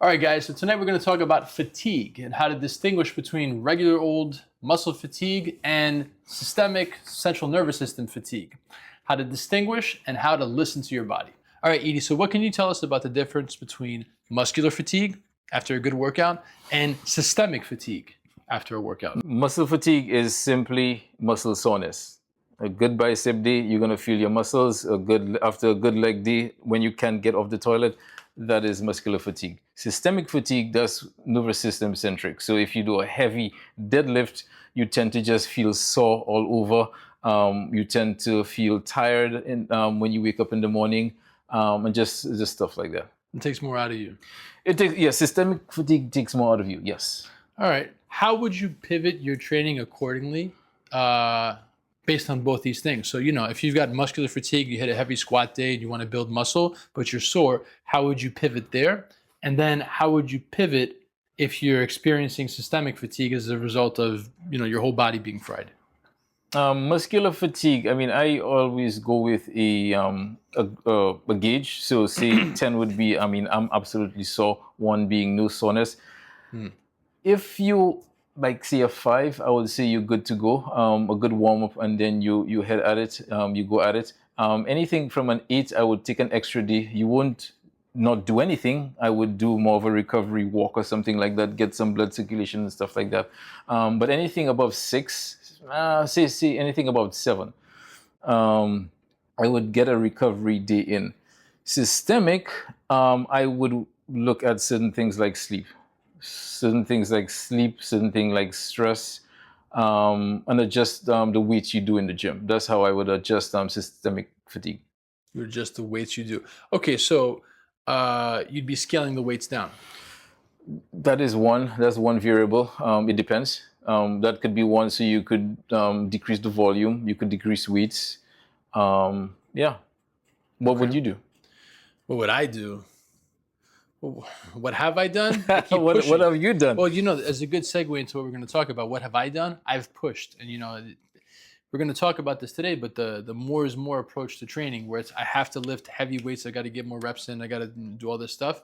All right, guys, so tonight we're going to talk about fatigue and how to distinguish between regular old muscle fatigue and systemic central nervous system fatigue. How to distinguish and how to listen to your body. All right, Idi, so what can you tell us about the difference between muscular fatigue after a good workout and systemic fatigue after a workout? Muscle fatigue is simply muscle soreness. A good bicep day, you're going to feel your muscles. After a good leg day, when you can't get off the toilet, that is muscular fatigue. Systemic fatigue, that's nervous system centric. So if you do a heavy deadlift, you tend to just feel sore all over. You tend to feel tired when you wake up in the morning, and just stuff like that. It takes more out of you. Systemic fatigue takes more out of you. Yes. All right. How would you pivot your training accordingly based on both these things? So, if you've got muscular fatigue, you hit a heavy squat day and you want to build muscle, but you're sore, how would you pivot there? And then how would you pivot if you're experiencing systemic fatigue as a result of, your whole body being fried? Muscular fatigue, I always go with a gauge. So say 10 would be, I'm absolutely sore, 1 being no soreness. If you say a 5, I would say you're good to go. A good warm up, and then you head at it. You go at it. Anything from an 8, I would take an extra day. You won't not do anything. I would do more of a recovery walk or something like that. Get some blood circulation and stuff like that. But anything above 6, say anything above 7, I would get a recovery day in. Systemic, I would look at certain things like sleep. Certain things like stress, and adjust the weights you do in the gym. That's how I would adjust systemic fatigue. You adjust the weights you do. Okay, so you'd be scaling the weights down. That's one variable. It depends. That could be one, so you could decrease the volume, you could decrease weights. What would you do? What would I do? What have I done? What have you done? Well, as a good segue into what we're going to talk about, what have I done? I've pushed. And, we're going to talk about this today, but the more is more approach to training, where it's I have to lift heavy weights, I got to get more reps in, I got to do all this stuff.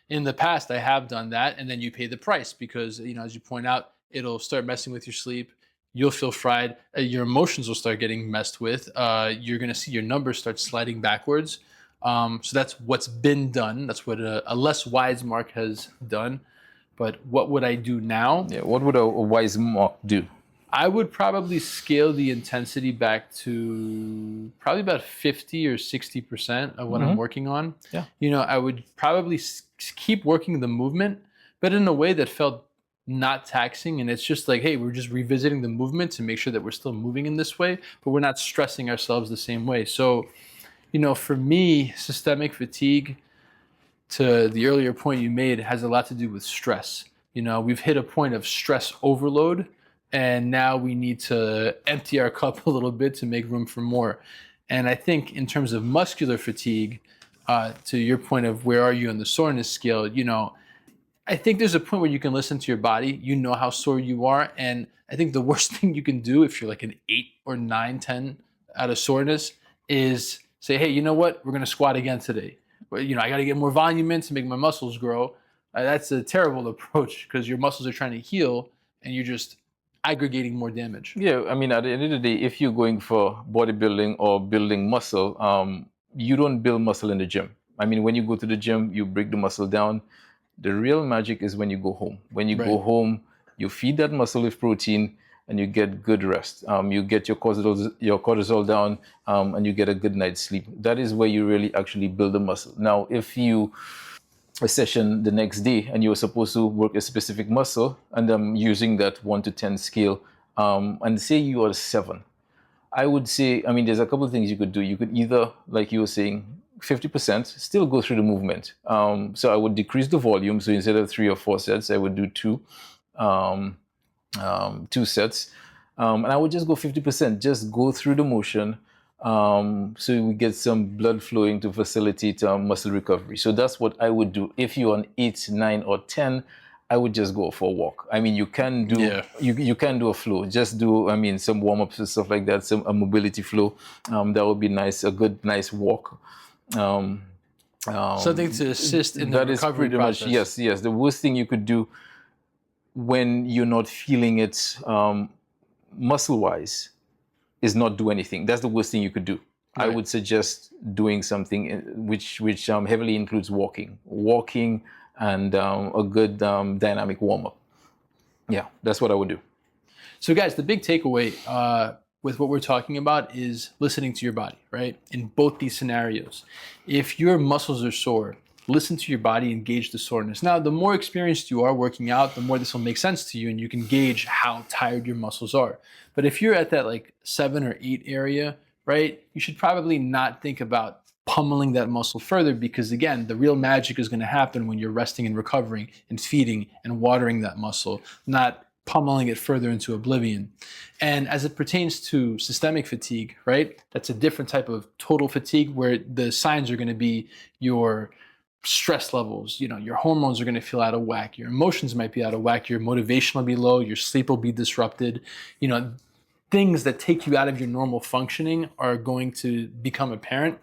In the past, I have done that, and then you pay the price because, as you point out, it'll start messing with your sleep. You'll feel fried. Your emotions will start getting messed with. You're going to see your numbers start sliding backwards. So that's what's been done. That's what a less wise Marc has done. But what would I do now? Yeah, what would a wise Marc do? I would probably scale the intensity back to probably about 50 or 60% of what I'm working on. Yeah. I would probably keep working the movement, but in a way that felt not taxing. And it's just like, hey, we're just revisiting the movement to make sure that we're still moving in this way, but we're not stressing ourselves the same way. So, for me, systemic fatigue, to the earlier point you made, has a lot to do with stress. We've hit a point of stress overload, and now we need to empty our cup a little bit to make room for more. And I think in terms of muscular fatigue, to your point of where are you on the soreness scale, I think there's a point where you can listen to your body, how sore you are. And I think the worst thing you can do if you're like an 8 or 9, 10 out of soreness is say, hey, you know what? We're going to squat again today. But, I got to get more volume in to make my muscles grow. That's a terrible approach because your muscles are trying to heal and you're just aggregating more damage. Yeah, at the end of the day, if you're going for bodybuilding or building muscle, you don't build muscle in the gym. When you go to the gym, you break the muscle down. The real magic is when you go home. When you go home, you feed that muscle with protein and you get good rest. You get your cortisol down, and you get a good night's sleep. That is where you really actually build the muscle. Now, if you a session the next day and you were supposed to work a specific muscle, and I'm using that 1 to 10 scale, and say you are 7, I would say, there's a couple of things you could do. You could either, like you were saying, 50%, still go through the movement. So I would decrease the volume. So instead of 3 or 4 sets, I would do 2 sets. And I would just go 50%, just go through the motion. So we get some blood flowing to facilitate muscle recovery. So that's what I would do. If you're on 8, 9, or 10, I would just go for a walk. You can do you can do a flow. Just do some warm-ups and stuff like that, a mobility flow. That would be nice, a good nice walk. Something to assist in the That is recovery pretty process. much, yes. The worst thing you could do when you're not feeling it muscle-wise is not do anything. That's the worst thing you could do. I Right. would suggest doing something which heavily includes walking and a good dynamic warm-up. Yeah, that's what I would do. So, guys, the big takeaway with what we're talking about is listening to your body, right? In both these scenarios. If your muscles are sore, listen to your body and gauge the soreness. Now, the more experienced you are working out, the more this will make sense to you and you can gauge how tired your muscles are. But if you're at that like 7 or 8 area, right, you should probably not think about pummeling that muscle further, because again, the real magic is going to happen when you're resting and recovering and feeding and watering that muscle, not pummeling it further into oblivion. And as it pertains to systemic fatigue, right, that's a different type of total fatigue where the signs are going to be your stress levels, your hormones are going to feel out of whack, your emotions might be out of whack, your motivation will be low, your sleep will be disrupted. Things that take you out of your normal functioning are going to become apparent.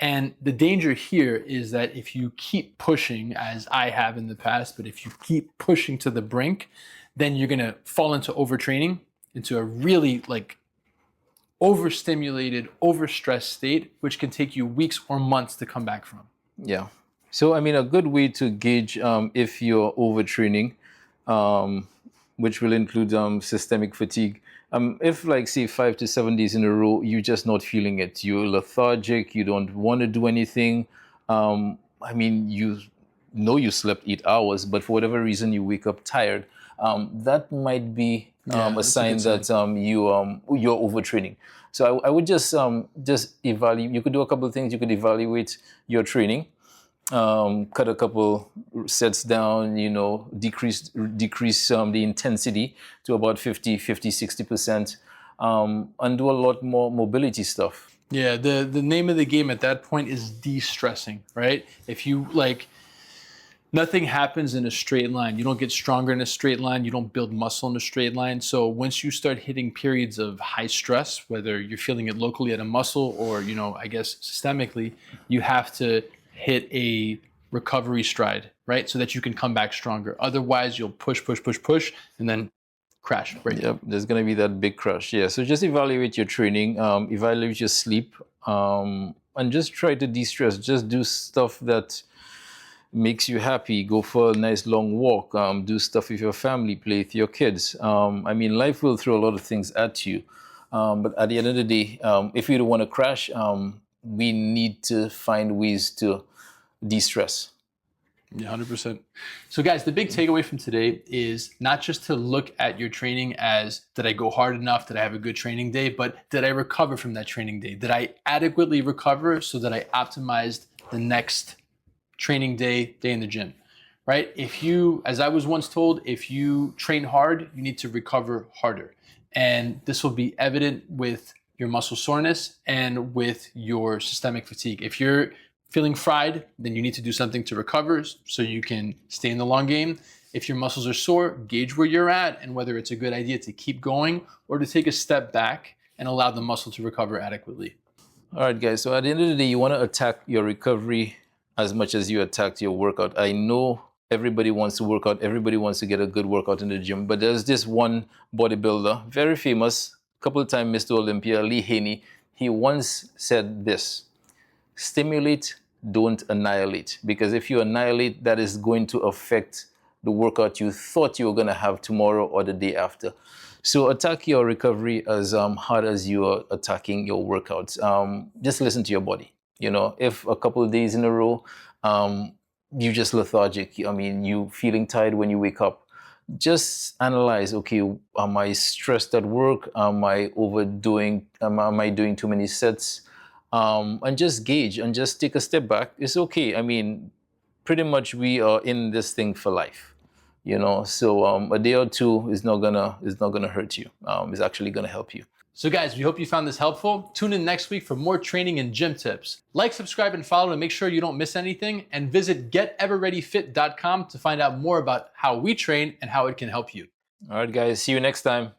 And the danger here is that if you keep pushing, as I have in the past, but if you keep pushing to the brink, then you're going to fall into overtraining, into a really like overstimulated, overstressed state, which can take you weeks or months to come back from. Yeah. So, I mean, a good way to gauge if you're overtraining, which will include systemic fatigue. If like say 5 to 7 days in a row, you're just not feeling it, you're lethargic, you don't want to do anything. I mean, you know you slept 8 hours, but for whatever reason you wake up tired. That might be a sign that you're overtraining. So I would just evaluate. You could do a couple of things. You could evaluate your training. Cut a couple sets down, decrease the intensity to about 60%, and do a lot more mobility stuff. Yeah, the name of the game at that point is de-stressing, right? If you nothing happens in a straight line. You don't get stronger in a straight line. You don't build muscle in a straight line. So once you start hitting periods of high stress, whether you're feeling it locally at a muscle or, I guess systemically, you have to hit a recovery stride, right? So that you can come back stronger. Otherwise, you'll push, and then crash, break. Yep, there's going to be that big crash. Yeah, so just evaluate your training, evaluate your sleep, and just try to de-stress. Just do stuff that makes you happy. Go for a nice long walk, do stuff with your family, play with your kids. I mean, life will throw a lot of things at you. But at the end of the day, if you don't want to crash, we need to find ways to de-stress. Yeah, 100%. So guys, the big takeaway from today is not just to look at your training as, did I go hard enough? Did I have a good training day? But did I recover from that training day? Did I adequately recover so that I optimized the next training day in the gym, right? If you, as I was once told, if you train hard, you need to recover harder. And this will be evident with your muscle soreness and with your systemic fatigue. If you're feeling fried, then you need to do something to recover so you can stay in the long game. If your muscles are sore, gauge where you're at and whether it's a good idea to keep going or to take a step back and allow the muscle to recover adequately. All right, guys. So at the end of the day, you want to attack your recovery as much as you attacked your workout. I know everybody wants to work out. Everybody wants to get a good workout in the gym. But there's this one bodybuilder, very famous, couple of times Mr. Olympia, Lee Haney. He once said this: stimulate, don't annihilate. Because if you annihilate, that is going to affect the workout you thought you were going to have tomorrow or the day after. So attack your recovery as hard as you are attacking your workouts. Just listen to your body. If a couple of days in a row, you're just lethargic, you feeling tired when you wake up, just analyze, okay, am I stressed at work? Am I overdoing? Am I doing too many sets? And just gauge and just take a step back. It's okay. Pretty much we are in this thing for life, so a day or two is not gonna hurt you. It's actually gonna help you. So guys, we hope you found this helpful. Tune in next week for more training and gym tips. Like, subscribe, and follow to make sure you don't miss anything. And visit geteverreadyfit.com to find out more about how we train and how it can help you. All right, guys. See you next time.